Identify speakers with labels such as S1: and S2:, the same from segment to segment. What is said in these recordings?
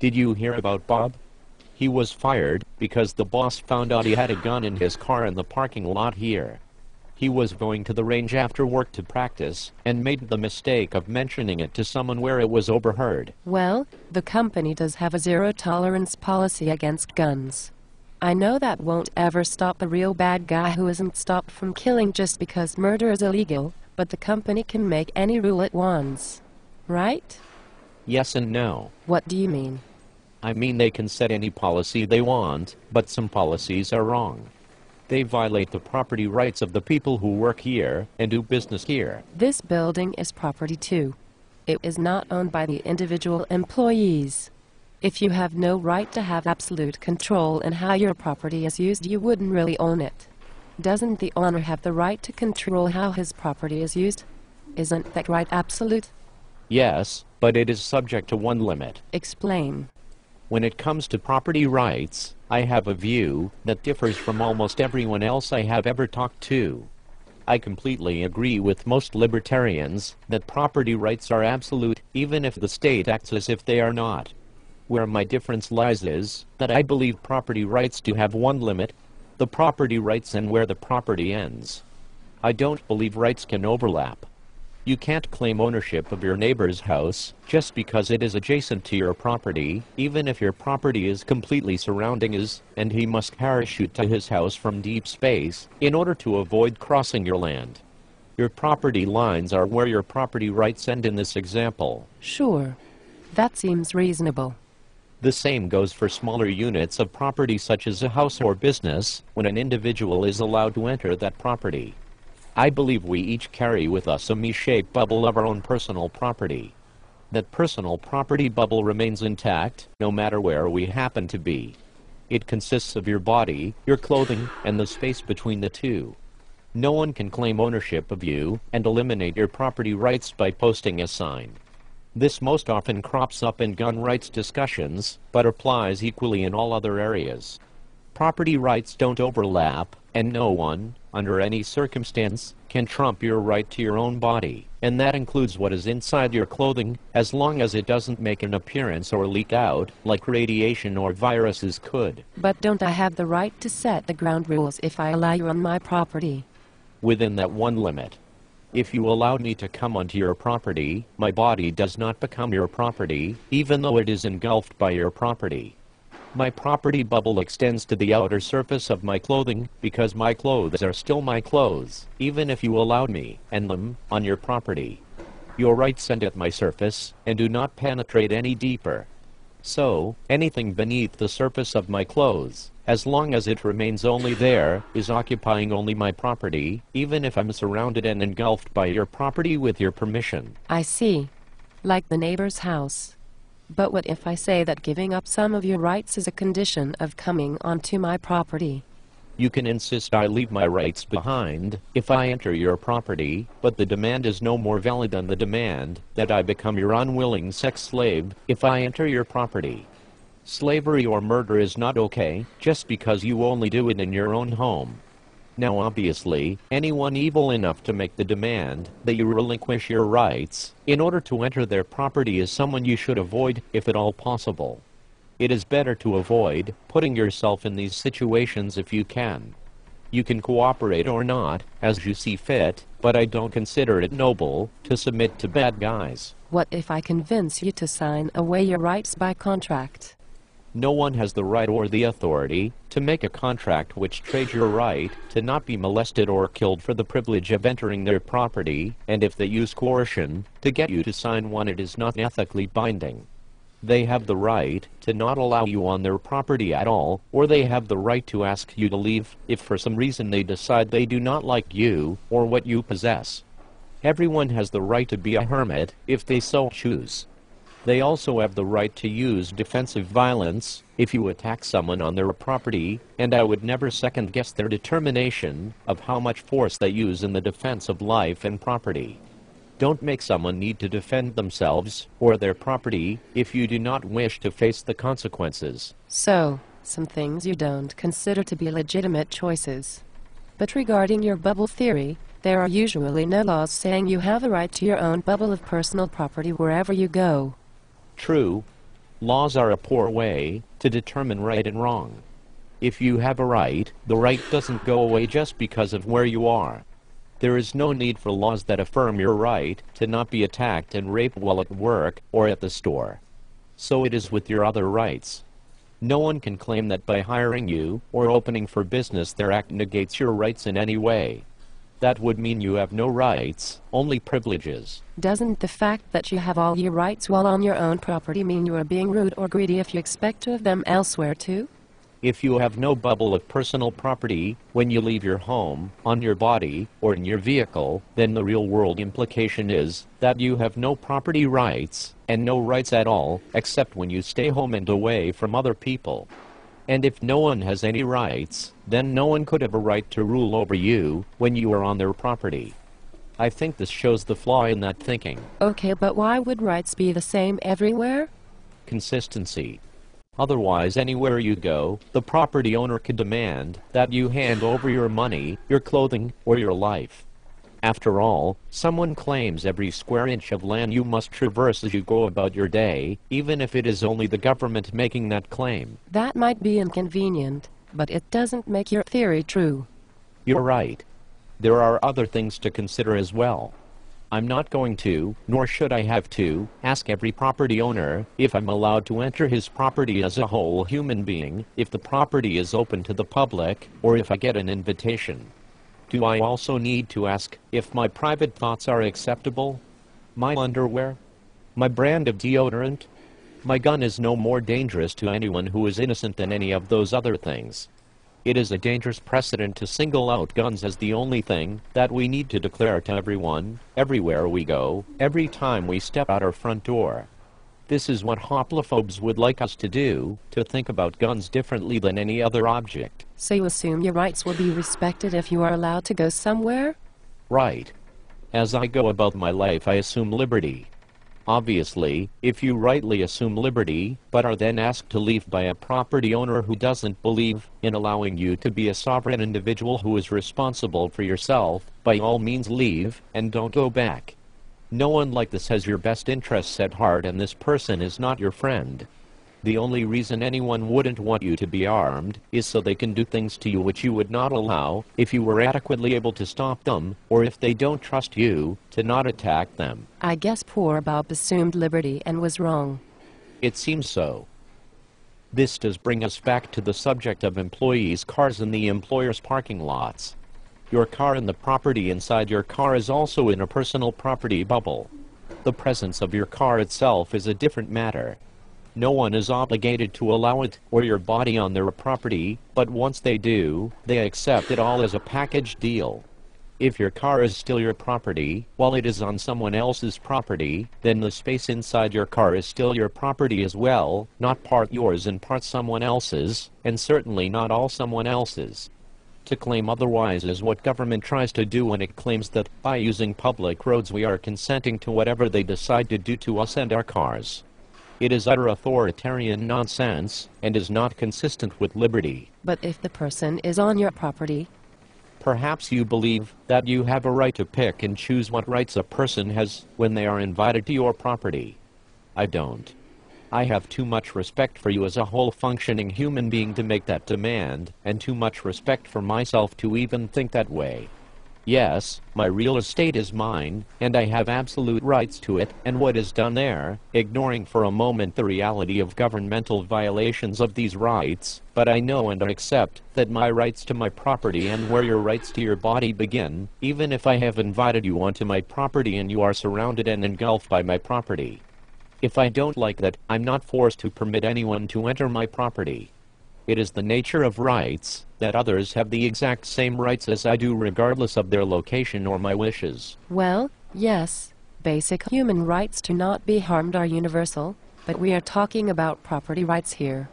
S1: Did you hear about Bob? He was fired because the boss found out he had a gun in his car in the parking lot here. He was going to the range after work to practice and made the mistake of mentioning it to someone where it was overheard.
S2: Well, the company does have a zero-tolerance policy against guns. I know that won't ever stop the real bad guy who isn't stopped from killing just because murder is illegal, but the company can make any rule it wants. Right?
S1: Yes and no.
S2: What do you mean?
S1: I mean they can set any policy they want, but some policies are wrong. They violate the property rights of the people who work here and do business here.
S2: This building is property too. It is not owned by the individual employees. If you have no right to have absolute control in how your property is used, you wouldn't really own it. Doesn't the owner have the right to control how his property is used? Isn't that right absolute?
S1: Yes, but it is subject to one limit.
S2: Explain.
S1: When it comes to property rights, I have a view that differs from almost everyone else I have ever talked to. I completely agree with most libertarians that property rights are absolute, even if the state acts as if they are not. Where my difference lies is that I believe property rights do have one limit, the property rights, and where the property ends. I don't believe rights can overlap. You can't claim ownership of your neighbor's house just because it is adjacent to your property, even if your property is completely surrounding his, and he must parachute to his house from deep space in order to avoid crossing your land. Your property lines are where your property rights end in this example.
S2: Sure. That seems reasonable.
S1: The same goes for smaller units of property such as a house or business, when an individual is allowed to enter that property. I believe we each carry with us a me-shaped bubble of our own personal property. That personal property bubble remains intact, no matter where we happen to be. It consists of your body, your clothing, and the space between the two. No one can claim ownership of you and eliminate your property rights by posting a sign. This most often crops up in gun rights discussions, but applies equally in all other areas. Property rights don't overlap, and no one, under any circumstance, can trump your right to your own body, and that includes what is inside your clothing, as long as it doesn't make an appearance or leak out, like radiation or viruses could.
S2: But don't I have the right to set the ground rules if I allow you on my property?
S1: Within that one limit. If you allow me to come onto your property, my body does not become your property, even though it is engulfed by your property. My property bubble extends to the outer surface of my clothing, because my clothes are still my clothes, even if you allowed me, and them, on your property. Your rights end at my surface, and do not penetrate any deeper. So, anything beneath the surface of my clothes, as long as it remains only there, is occupying only my property, even if I'm surrounded and engulfed by your property with your permission.
S2: I see. Like the neighbor's house. But what if I say that giving up some of your rights is a condition of coming onto my property?
S1: You can insist I leave my rights behind if I enter your property, but the demand is no more valid than the demand that I become your unwilling sex slave if I enter your property. Slavery or murder is not okay just because you only do it in your own home. Now obviously, anyone evil enough to make the demand that you relinquish your rights in order to enter their property is someone you should avoid if at all possible. It is better to avoid putting yourself in these situations if you can. You can cooperate or not, as you see fit, but I don't consider it noble to submit to bad guys.
S2: What if I convince you to sign away your rights by contract?
S1: No one has the right or the authority to make a contract which trades your right to not be molested or killed for the privilege of entering their property, and if they use coercion to get you to sign one, it is not ethically binding. They have the right to not allow you on their property at all, or they have the right to ask you to leave if for some reason they decide they do not like you or what you possess. Everyone has the right to be a hermit if they so choose. They also have the right to use defensive violence if you attack someone on their property, and I would never second-guess their determination of how much force they use in the defense of life and property. Don't make someone need to defend themselves or their property if you do not wish to face the consequences.
S2: So, some things you don't consider to be legitimate choices. But regarding your bubble theory, there are usually no laws saying you have a right to your own bubble of personal property wherever you go.
S1: True. Laws are a poor way to determine right and wrong. If you have a right, the right doesn't go away just because of where you are. There is no need for laws that affirm your right to not be attacked and raped while at work or at the store. So it is with your other rights. No one can claim that by hiring you or opening for business their act negates your rights in any way. That would mean you have no rights, only privileges.
S2: Doesn't the fact that you have all your rights while on your own property mean you are being rude or greedy if you expect to have them elsewhere too?
S1: If you have no bubble of personal property when you leave your home, on your body, or in your vehicle, then the real-world implication is that you have no property rights, and no rights at all, except when you stay home and away from other people. And if no one has any rights, then no one could have a right to rule over you when you are on their property. I think this shows the flaw in that thinking.
S2: Okay, but why would rights be the same everywhere?
S1: Consistency. Otherwise, anywhere you go, the property owner could demand that you hand over your money, your clothing, or your life. After all, someone claims every square inch of land you must traverse as you go about your day, even if it is only the government making that claim.
S2: That might be inconvenient, but it doesn't make your theory true.
S1: You're right. There are other things to consider as well. I'm not going to, nor should I have to, ask every property owner if I'm allowed to enter his property as a whole human being, if the property is open to the public, or if I get an invitation. Do I also need to ask if my private thoughts are acceptable? My underwear? My brand of deodorant? My gun is no more dangerous to anyone who is innocent than any of those other things. It is a dangerous precedent to single out guns as the only thing that we need to declare to everyone, everywhere we go, every time we step out our front door. This is what hoplophobes would like us to do, to think about guns differently than any other object.
S2: So you assume your rights will be respected if you are allowed to go somewhere?
S1: Right. As I go about my life, I assume liberty. Obviously, if you rightly assume liberty, but are then asked to leave by a property owner who doesn't believe in allowing you to be a sovereign individual who is responsible for yourself, by all means leave, and don't go back. No one like this has your best interests at heart, and this person is not your friend. The only reason anyone wouldn't want you to be armed is so they can do things to you which you would not allow if you were adequately able to stop them, or if they don't trust you to not attack them.
S2: I guess poor Bob assumed liberty and was wrong.
S1: It seems so. This does bring us back to the subject of employees' cars in the employer's parking lots. Your car and the property inside your car is also in a personal property bubble. The presence of your car itself is a different matter. No one is obligated to allow it or your body on their property, but once they do, they accept it all as a package deal. If your car is still your property, while it is on someone else's property, then the space inside your car is still your property as well, not part yours and part someone else's, and certainly not all someone else's. To claim otherwise is what government tries to do when it claims that by using public roads we are consenting to whatever they decide to do to us and our cars. It is utter authoritarian nonsense, and is not consistent with liberty.
S2: But if the person is on your property,
S1: perhaps you believe that you have a right to pick and choose what rights a person has when they are invited to your property. I don't. I have too much respect for you as a whole functioning human being to make that demand, and too much respect for myself to even think that way. Yes, my real estate is mine, and I have absolute rights to it and what is done there, ignoring for a moment the reality of governmental violations of these rights, but I know and accept that my rights to my property and where your rights to your body begin, even if I have invited you onto my property and you are surrounded and engulfed by my property. If I don't like that, I'm not forced to permit anyone to enter my property. It is the nature of rights that others have the exact same rights as I do regardless of their location or my wishes.
S2: Well, yes, basic human rights to not be harmed are universal, but we are talking about property rights here.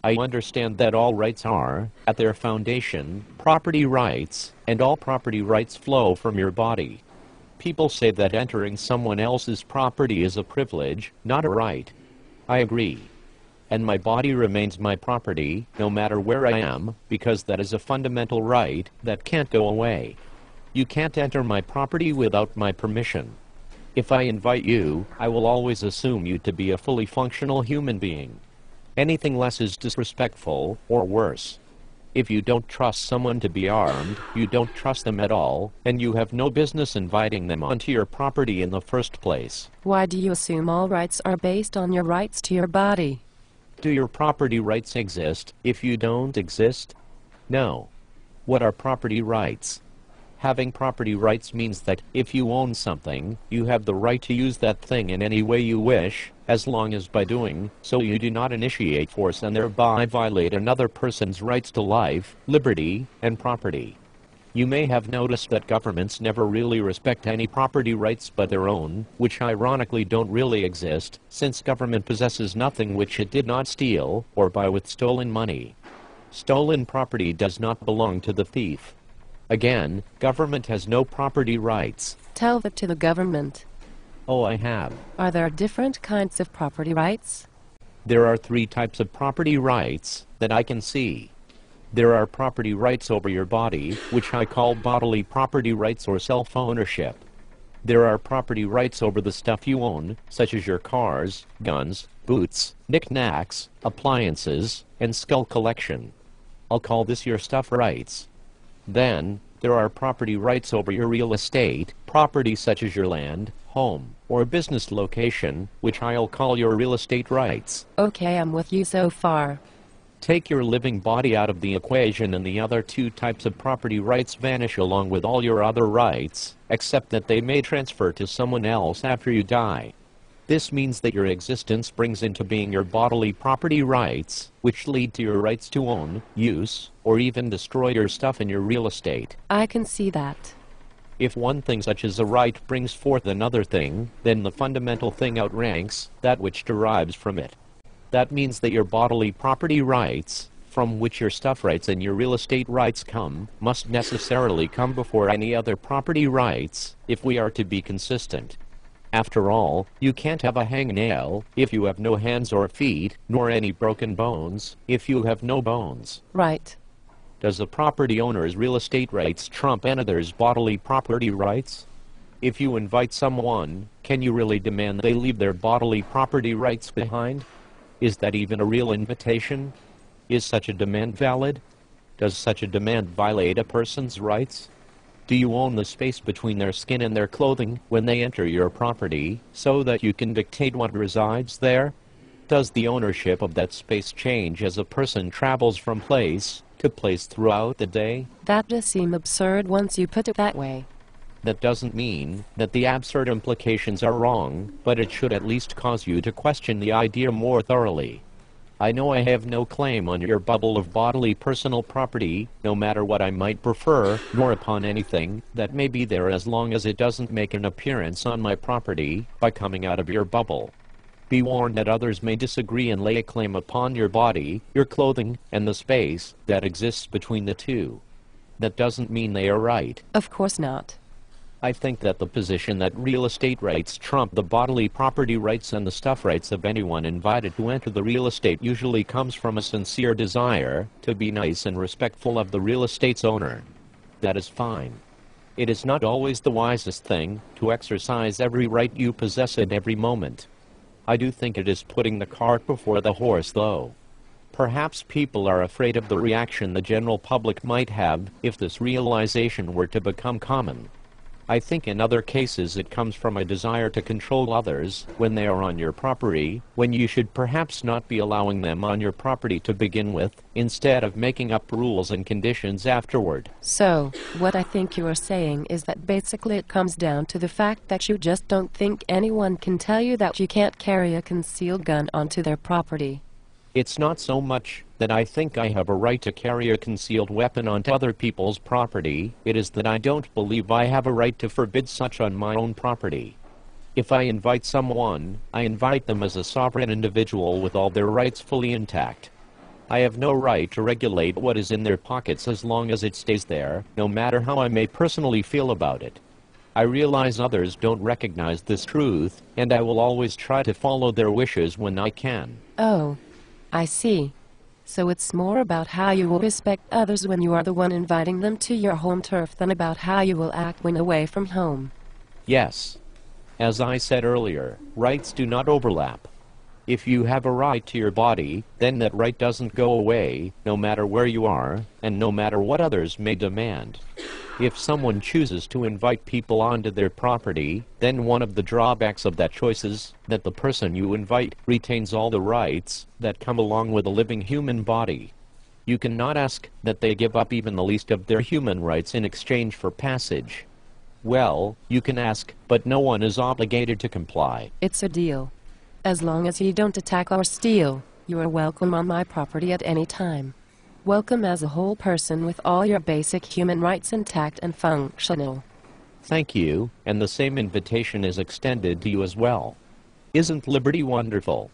S1: I understand that all rights are, at their foundation, property rights, and all property rights flow from your body. People say that entering someone else's property is a privilege, not a right. I agree. And my body remains my property, no matter where I am, because that is a fundamental right that can't go away. You can't enter my property without my permission. If I invite you, I will always assume you to be a fully functional human being. Anything less is disrespectful, or worse. If you don't trust someone to be armed, you don't trust them at all, and you have no business inviting them onto your property in the first place.
S2: Why do you assume all rights are based on your rights to your body?
S1: Do your property rights exist if you don't exist? No. What are property rights? Having property rights means that if you own something, you have the right to use that thing in any way you wish, as long as by doing so you do not initiate force and thereby violate another person's rights to life, liberty, and property. You may have noticed that governments never really respect any property rights but their own, which ironically don't really exist, since government possesses nothing which it did not steal or buy with stolen money. Stolen property does not belong to the thief. Again, government has no property rights.
S2: Tell that to the government.
S1: Oh, I have.
S2: Are there different kinds of property rights?
S1: There are 3 types of property rights that I can see. There are property rights over your body, which I call bodily property rights or self-ownership. There are property rights over the stuff you own, such as your cars, guns, boots, knickknacks, appliances, and skull collection. I'll call this your stuff rights. Then, there are property rights over your real estate, property such as your land, home, or business location, which I'll call your real estate rights.
S2: Okay, I'm with you so far.
S1: Take your living body out of the equation and the other 2 types of property rights vanish along with all your other rights, except that they may transfer to someone else after you die. This means that your existence brings into being your bodily property rights, which lead to your rights to own, use, or even destroy your stuff in your real estate.
S2: I can see that.
S1: If one thing such as a right brings forth another thing, then the fundamental thing outranks that which derives from it. That means that your bodily property rights, from which your stuff rights and your real estate rights come, must necessarily come before any other property rights, if we are to be consistent. After all, you can't have a hangnail if you have no hands or feet, nor any broken bones if you have no bones.
S2: Right.
S1: Does the property owner's real estate rights trump another's bodily property rights? If you invite someone, can you really demand they leave their bodily property rights behind? Is that even a real invitation? Is such a demand valid? Does such a demand violate a person's rights? Do you own the space between their skin and their clothing when they enter your property, so that you can dictate what resides there? Does the ownership of that space change as a person travels from place to place throughout the day?
S2: That does seem absurd once you put it that way.
S1: That doesn't mean that the absurd implications are wrong, but it should at least cause you to question the idea more thoroughly. I know I have no claim on your bubble of bodily personal property, no matter what I might prefer, nor upon anything that may be there as long as it doesn't make an appearance on my property by coming out of your bubble. Be warned that others may disagree and lay a claim upon your body, your clothing, and the space that exists between the 2. That doesn't mean they are right.
S2: Of course not.
S1: I think that the position that real estate rights trump the bodily property rights and the stuff rights of anyone invited to enter the real estate usually comes from a sincere desire to be nice and respectful of the real estate's owner. That is fine. It is not always the wisest thing to exercise every right you possess at every moment. I do think it is putting the cart before the horse, though. Perhaps people are afraid of the reaction the general public might have if this realization were to become common. I think in other cases it comes from a desire to control others when they are on your property, when you should perhaps not be allowing them on your property to begin with, instead of making up rules and conditions afterward.
S2: So, what I think you are saying is that basically it comes down to the fact that you just don't think anyone can tell you that you can't carry a concealed gun onto their property.
S1: It's not so much that I think I have a right to carry a concealed weapon onto other people's property, it is that I don't believe I have a right to forbid such on my own property. If I invite someone, I invite them as a sovereign individual with all their rights fully intact. I have no right to regulate what is in their pockets as long as it stays there, no matter how I may personally feel about it. I realize others don't recognize this truth, and I will always try to follow their wishes when I can.
S2: Oh, I see. So it's more about how you will respect others when you are the one inviting them to your home turf than about how you will act when away from home.
S1: Yes. As I said earlier, rights do not overlap. If you have a right to your body, then that right doesn't go away, no matter where you are, and no matter what others may demand. If someone chooses to invite people onto their property, then one of the drawbacks of that choice is that the person you invite retains all the rights that come along with a living human body. You cannot ask that they give up even the least of their human rights in exchange for passage. Well, you can ask, but no one is obligated to comply.
S2: It's a deal. As long as you don't attack or steal, you are welcome on my property at any time. Welcome as a whole person with all your basic human rights intact and functional.
S1: Thank you, and the same invitation is extended to you as well. Isn't liberty wonderful?